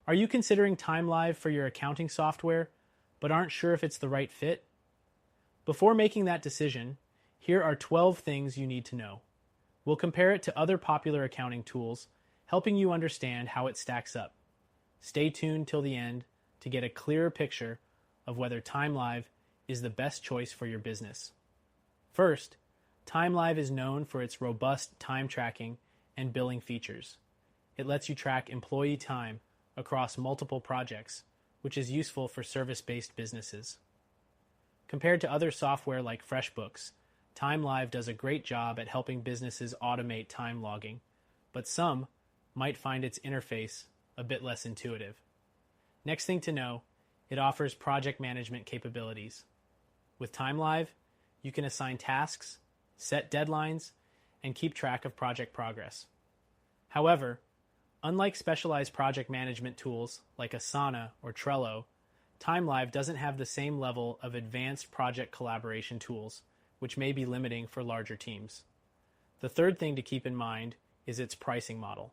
Are you considering TimeLive for your accounting software, but aren't sure if it's the right fit? Before making that decision, here are 12 things you need to know. We'll compare it to other popular accounting tools, helping you understand how it stacks up. Stay tuned till the end to get a clearer picture of whether TimeLive is the best choice for your business. First, TimeLive is known for its robust time tracking and billing features. It lets you track employee time across multiple projects, which is useful for service-based businesses. Compared to other software like FreshBooks, TimeLive does a great job at helping businesses automate time logging, but some might find its interface a bit less intuitive. Next thing to know, it offers project management capabilities. With TimeLive, you can assign tasks, set deadlines, and keep track of project progress. However, unlike specialized project management tools like Asana or Trello, TimeLive doesn't have the same level of advanced project collaboration tools, which may be limiting for larger teams. The third thing to keep in mind is its pricing model.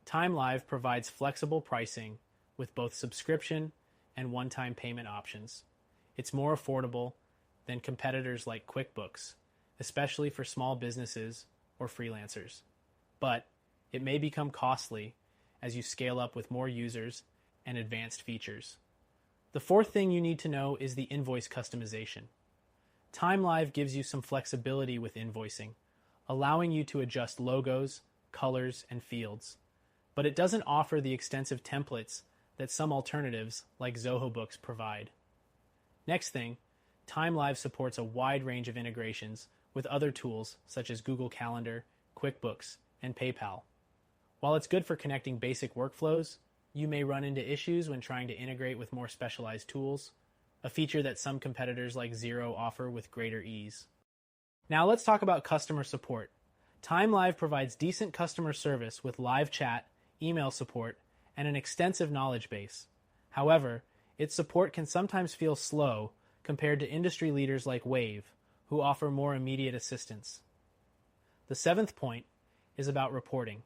TimeLive provides flexible pricing with both subscription and one-time payment options. It's more affordable than competitors like QuickBooks, especially for small businesses or freelancers. But it may become costly as you scale up with more users and advanced features. The fourth thing you need to know is the invoice customization. TimeLive gives you some flexibility with invoicing, allowing you to adjust logos, colors, and fields. But it doesn't offer the extensive templates that some alternatives like Zoho Books provide. Next thing, TimeLive supports a wide range of integrations with other tools such as Google Calendar, QuickBooks, and PayPal. While it's good for connecting basic workflows, you may run into issues when trying to integrate with more specialized tools, a feature that some competitors like Xero offer with greater ease. Now let's talk about customer support. TimeLive provides decent customer service with live chat, email support, and an extensive knowledge base. However, its support can sometimes feel slow compared to industry leaders like Wave, who offer more immediate assistance. The seventh point is about reporting.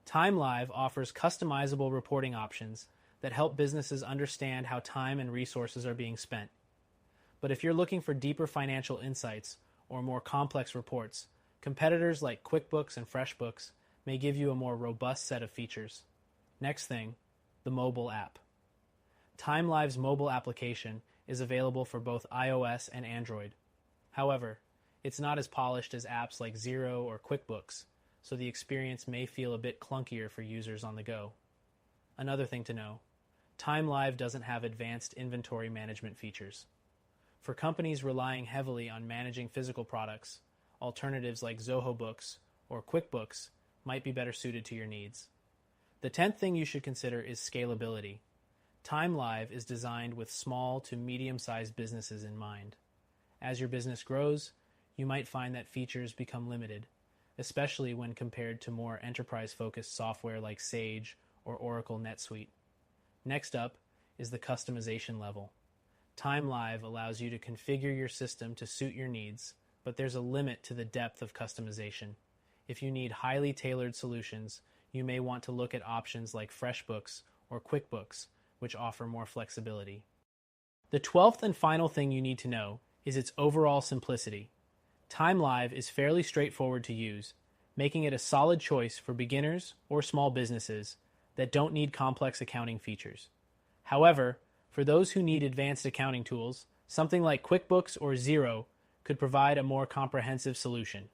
TimeLive offers customizable reporting options that help businesses understand how time and resources are being spent. But if you're looking for deeper financial insights or more complex reports, competitors like QuickBooks and FreshBooks may give you a more robust set of features. Next thing, the mobile app. TimeLive's mobile application is available for both iOS and Android. However, it's not as polished as apps like Xero or QuickBooks, so the experience may feel a bit clunkier for users on the go. Another thing to know, TimeLive doesn't have advanced inventory management features. For companies relying heavily on managing physical products, alternatives like Zoho Books or QuickBooks might be better suited to your needs. The 10th thing you should consider is scalability. TimeLive is designed with small to medium-sized businesses in mind. As your business grows, you might find that features become limited, especially when compared to more enterprise-focused software like Sage or Oracle NetSuite. Next up is the customization level. TimeLive allows you to configure your system to suit your needs, but there's a limit to the depth of customization. If you need highly tailored solutions, you may want to look at options like FreshBooks or QuickBooks, which offer more flexibility. The 12th and final thing you need to know is its overall simplicity. TimeLive is fairly straightforward to use, making it a solid choice for beginners or small businesses that don't need complex accounting features. However, for those who need advanced accounting tools, something like QuickBooks or Xero could provide a more comprehensive solution.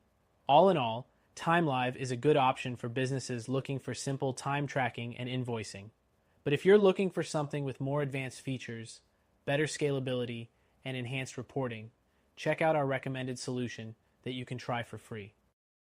All in all, TimeLive is a good option for businesses looking for simple time tracking and invoicing. But if you're looking for something with more advanced features, better scalability, and enhanced reporting, check out our recommended solution that you can try for free.